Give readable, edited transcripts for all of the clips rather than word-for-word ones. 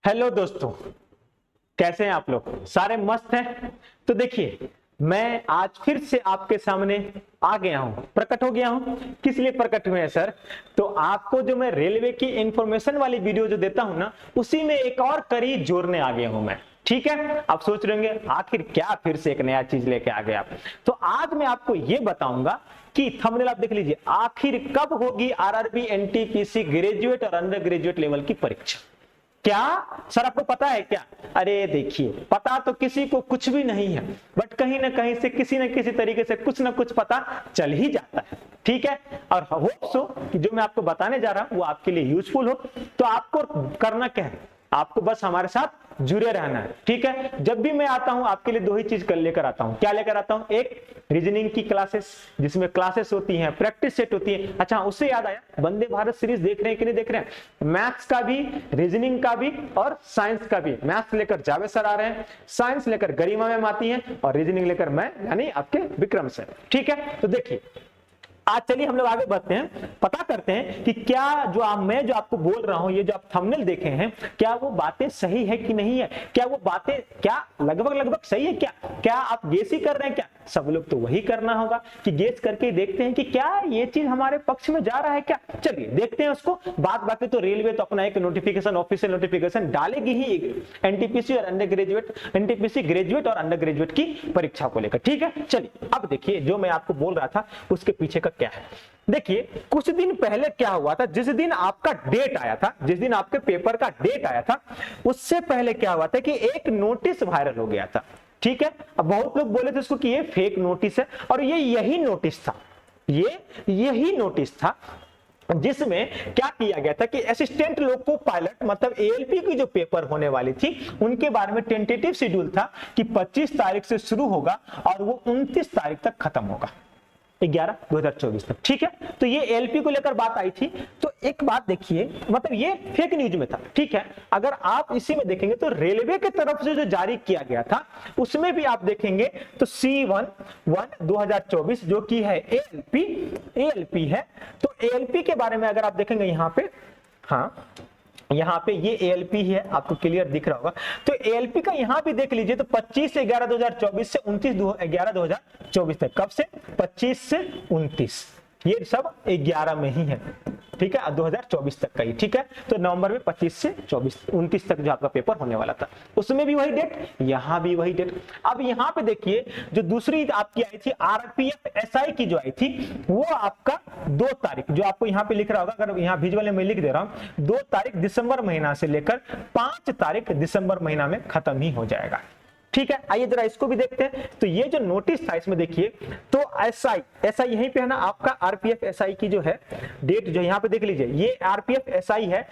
Hello दोस्तों, कैसे हैं आप लोग? सारे मस्त हैं? तो देखिए, मैं आज फिर से आपके सामने आ गया हूं, प्रकट हो गया हूं। किस लिए प्रकट हुए हैं सर? तो आपको जो मैं रेलवे की इंफॉर्मेशन वाली वीडियो जो देता हूं ना, उसी में एक और कड़ी जोड़ने आ गया हूं मैं। ठीक है, आप सोच रहे होंगे आखिर क्या फिर से एक नया चीज लेके आ गए आप। तो आज मैं आपको ये बताऊंगा कि थंबनेल आप देख लीजिए, आखिर कब होगी आरआरबी एनटीपीसी ग्रेजुएट और अंडर ग्रेजुएट लेवल की परीक्षा। क्या सर आपको पता है क्या? अरे देखिए, पता तो किसी को कुछ भी नहीं है, बट कहीं ना कहीं से किसी न किसी तरीके से कुछ ना कुछ पता चल ही जाता है। ठीक है, और होप सो कि जो मैं आपको बताने जा रहा हूं वो आपके लिए यूजफुल हो। तो आपको करना क्या है, आपको बस हमारे साथ जुड़े रहना है। ठीक है, जब भी मैं आता हूं आपके लिए दो ही चीज लेकर आता हूं। क्या लेकर आता हूं? एक रीजनिंग की क्लासेस, जिसमें क्लासेस होती हैं, प्रैक्टिस सेट होती है। अच्छा, उससे याद आया, वंदे भारत सीरीज देख रहे हैं कि नहीं देख रहे हैं? मैथ्स का भी, रीजनिंग का भी और साइंस का भी। मैथ्स लेकर जावेद सर आ रहे हैं, साइंस लेकर गरिमा मैम आती हैं और रीजनिंग लेकर मैं यानी आपके विक्रम सर। ठीक है, तो देखिए आज चलिए हम लोग आगे बढ़ते हैं, पता करते हैं कि क्या मैं जो आपको बोल रहा हूं, ये जो आप थंबनेल देखे हैं, क्या वो बातें सही है कि नहीं है। क्या वो बातें क्या लगभग सही है? क्या आप गेस ही कर रहे हैं? क्या सब लोग तो वही करना होगा कि गेस करके देखते हैं कि क्या ये चीज हमारे पक्ष में जा रहा है क्या। चलिए देखते हैं उसको। बाकी तो रेलवे तो अपना एक नोटिफिकेशन, ऑफिशियल नोटिफिकेशन डालेगी ही एनटीपीसी और अंडर ग्रेजुएट, एनटीपीसी ग्रेजुएट और अंडर ग्रेजुएट की परीक्षा को लेकर। ठीक है, चलिए अब देखिए जो मैं आपको बोल रहा था उसके पीछे का क्या है। देखिए, कुछ दिन पहले क्या हुआ था, जिस दिन आपका डेट आया था, जिस दिन आपके पेपर का डेट आया था, उससे पहले क्या हुआ था कि एक नोटिस वायरल हो गया था। ठीक है, अब बहुत लोग बोले थे उसको कि ये फेक नोटिस है, और ये यही नोटिस था, ये यही नोटिस था जिसमें क्या किया गया था कि असिस्टेंट लोको पायलट मतलब एएलपी की जो पेपर होने वाली थी उनके बारे में टेंटेटिव शेड्यूल था कि 25 तारीख से शुरू होगा और वो 29 तारीख तक खत्म होगा, 11/2024 तक। ठीक है, तो ये एलपी को लेकर बात आई थी। तो एक बात देखिए, मतलब ये फेक न्यूज में था। ठीक है, अगर आप इसी में देखेंगे तो रेलवे की तरफ से जो जारी किया गया था उसमें भी आप देखेंगे तो C11/2024 जो कि है एएलपी है। तो एएलपी के बारे में अगर आप देखेंगे यहाँ पे, हाँ यहाँ पे ये एएलपी है, आपको क्लियर दिख रहा होगा। तो एएलपी का यहाँ भी देख लीजिए तो 25/11/2024 से 29/11/2024 तक। कब से? 25 से 29, ये सब 11 में ही है। ठीक है, 2024 तक का ही। ठीक है, तो नवंबर में 25 से 29 तक जो आपका पेपर होने वाला था, उसमें भी वही डेट, यहां भी वही डेट। अब यहां पे देखिए जो दूसरी आपकी आई थी आरपीएफ एसआई की जो आई थी, वो आपका 2 तारीख, जो आपको यहां पे लिख रहा होगा, अगर यहां विजुअल में लिख दे रहा हूं, 2 तारीख दिसंबर महीना से लेकर 5 तारीख दिसंबर महीना में खत्म ही हो जाएगा। ठीक है, आइए जरा इसको भी देखते हैं। तो ये जो नोटिस था इसमें देखिए, तो एसआई यहीं पे है ना आपका, आरपीएफ एसआई की जो है डेट जो यहाँ पे देख लीजिए, ये आरपीएफ एसआई है।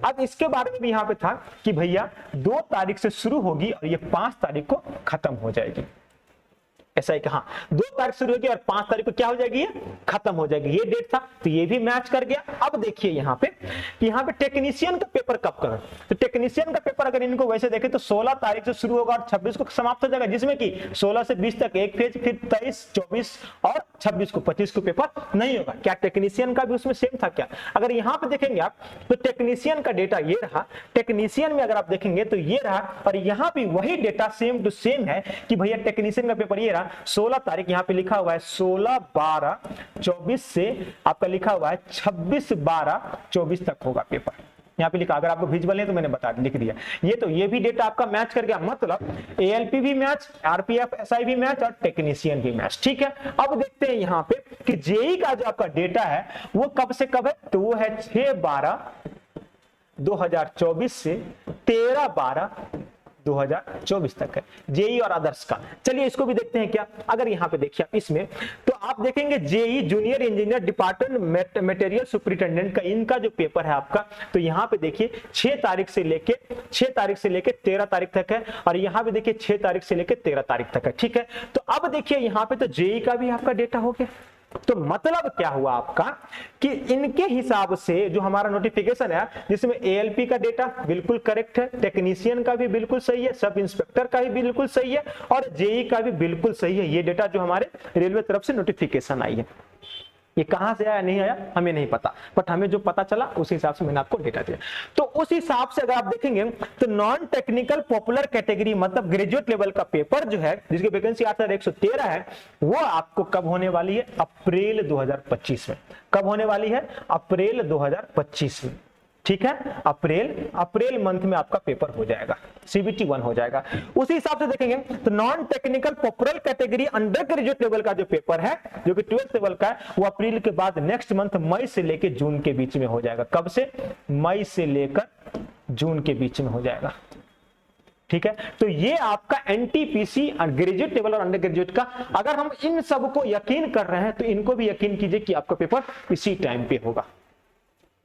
अब इसके बारे में भी यहाँ पे था कि भैया 2 तारीख से शुरू होगी और ये 5 तारीख को खत्म हो जाएगी। ऐसा ही कहा 2 तारीख शुरू होगी और 5 तारीख को क्या हो जाएगी, ये खत्म हो जाएगी। ये डेट था, तो ये भी मैच कर गया। अब देखिए यहाँ पे टेक्नीशियन का पेपर कब कर, तो टेक्नीशियन का पेपर अगर इनको वैसे देखें तो 16 तारीख से शुरू होगा और 26 को समाप्त हो जाएगा, जिसमें कि 16 से 20 तक एक फेज, फिर 23, 24 और 26 को 25 को पेपर नहीं होगा। क्या टेक्नीशियन का भी उसमें सेम था क्या? अगर यहाँ पे देखेंगे आप तो टेक्नीशियन का डेटा ये रहा, टेक्नीशियन में अगर आप देखेंगे तो ये रहा, और यहाँ भी वही डेटा सेम टू सेम है कि भैया टेक्नीशियन का पेपर ये रहा 16 तारीख, यहाँ पे लिखा हुआ है 16/12/24 से आपका लिखा हुआ है 26/12/24 तक होगा पेपर। यहाँ पे लिखा, अगर आपको विजुअल है तो मैंने लिख दिया। ये भी डेटा आपका मैच कर गया, मतलब एएलपी भी मैच, आरपीएफ एसआई भी मैच और टेक्नीशियन भी मैच। ठीक है, अब देखते हैं यहाँ पे कि जेई का जो आपका डेटा है वो कब से कब है, तो वो है 6/12/2024 से 13/12/2024 तक है, जेई और अदर्स का। चलिए इसको भी देखते हैं क्या। अगर यहाँ पे देखिए आप इसमें, तो आप देखेंगे JE junior engineer department material superintendent का, इनका जो पेपर है आपका, तो यहाँ पे देखिए 6 तारीख से लेके 13 तारीख तक है, और यहाँ पे देखिए 6 तारीख से लेके 13 तारीख तक है। ठीक है, तो अब देखिए यहाँ पे तो जेई का भी आपका डेटा हो गया। तो मतलब क्या हुआ आपका कि इनके हिसाब से जो हमारा नोटिफिकेशन है जिसमें एएलपी का डेटा बिल्कुल करेक्ट है, टेक्नीशियन का भी बिल्कुल सही है, सब इंस्पेक्टर का भी बिल्कुल सही है और जेई का भी बिल्कुल सही है। ये डेटा जो हमारे रेलवे तरफ से नोटिफिकेशन आई है। ये कहां से आया नहीं आया हमें नहीं पता, बट हमें जो पता चला उस हिसाब से मैंने आपको डेटा दिया। तो उस हिसाब से अगर आप देखेंगे तो नॉन टेक्निकल पॉपुलर कैटेगरी मतलब ग्रेजुएट लेवल का पेपर जो है जिसकी वैकेंसी 8113 है, वो आपको कब होने वाली है? अप्रैल 2025 में। कब होने वाली है? अप्रैल 2025 में। ठीक है, अप्रैल मंथ में आपका पेपर हो जाएगा, CBT 1 हो जाएगा। उसी हिसाब से देखेंगे तो non technical popular category under graduate level का जो पेपर है जो कि 12th लेवल का है, वो अप्रैल के बाद नेक्स्ट मंथ मई से लेकर जून के बीच में हो जाएगा। कब से? मई से लेकर जून के बीच में हो जाएगा। ठीक है, तो ये आपका NTPC ग्रेजुएट लेवल और अंडर ग्रेजुएट का, अगर हम इन सब को यकीन कर रहे हैं तो इनको भी यकीन कीजिए कि आपका पेपर इसी टाइम पे होगा।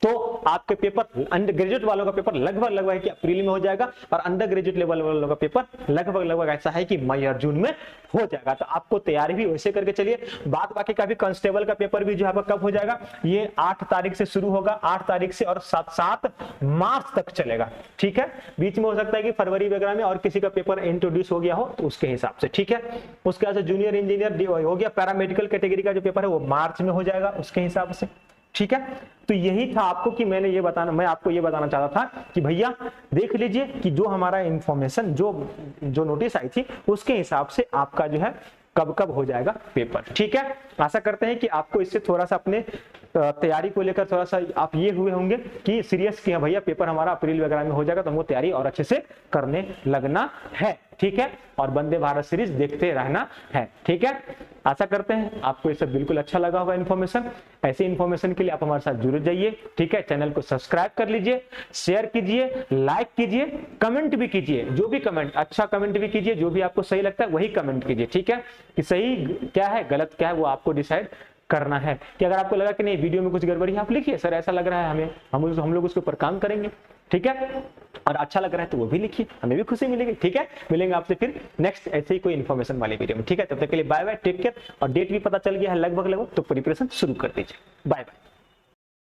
तो आपके पेपर अंडर ग्रेजुएट वालों का पेपर लगभग कि अप्रैल में हो जाएगा और अंडर ग्रेजुएट लेवल वालों का पेपर लगभग ऐसा है कि मई और जून में हो जाएगा। तो आपको तैयारी भी वैसे करके चलिए। बाद बाकी का भी कांस्टेबल का पेपर भी जो है कब हो जाएगा? ये 8 तारीख से शुरू होगा, 8 तारीख से और 7 मार्च तक चलेगा। ठीक है, बीच में हो सकता है कि फरवरी वगैरह में और किसी का पेपर इंट्रोड्यूस हो गया हो तो उसके हिसाब से। ठीक है, उसके बाद जूनियर इंजीनियर हो गया, पैरामेडिकल कैटेगरी का जो पेपर है वो मार्च में हो जाएगा उसके हिसाब से। ठीक है, तो यही था आपको कि मैं आपको ये बताना चाहता था कि भैया देख लीजिए कि जो हमारा इंफॉर्मेशन जो नोटिस आई थी उसके हिसाब से आपका जो है कब हो जाएगा पेपर। ठीक है, आशा करते हैं कि आपको इससे थोड़ा सा अपने तैयारी को लेकर थोड़ा सा आप ये हुए होंगे कि सीरियस कि भैया पेपर हमारा अप्रैल वगैरह में हो जाएगा तो हमको तैयारी और अच्छे से करने लगना है। ठीक है, और वंदे भारत सीरीज देखते रहना है। ठीक है, आशा करते हैं आपको ये सब बिल्कुल अच्छा लगा होगा इन्फॉर्मेशन। ऐसे इन्फॉर्मेशन के लिए आप हमारे साथ जुड़ जाइए। ठीक है, चैनल को सब्सक्राइब कर लीजिए, शेयर कीजिए, लाइक कीजिए, कमेंट भी कीजिए। जो भी कमेंट, अच्छा कमेंट भी कीजिए, जो भी आपको सही लगता है वही कमेंट कीजिए। ठीक है, कि सही क्या है गलत क्या है वो आपको डिसाइड करना है। कि अगर आपको लगा कि नहीं वीडियो में कुछ गड़बड़ी है, आप लिखिए सर ऐसा लग रहा है हमें, हम लोग उसके ऊपर काम करेंगे। ठीक है, और अच्छा लग रहा है तो वो भी लिखिए, हमें भी खुशी मिलेगी। ठीक है, मिलेंगे आपसे फिर नेक्स्ट ऐसे ही कोई इन्फॉर्मेशन वाली वीडियो में। ठीक है, तब तक के लिए बाय बाय, टेक केयर। और डेट भी पता चल गया है लगभग तो प्रिपरेशन शुरू कर दीजिए। Bye bye.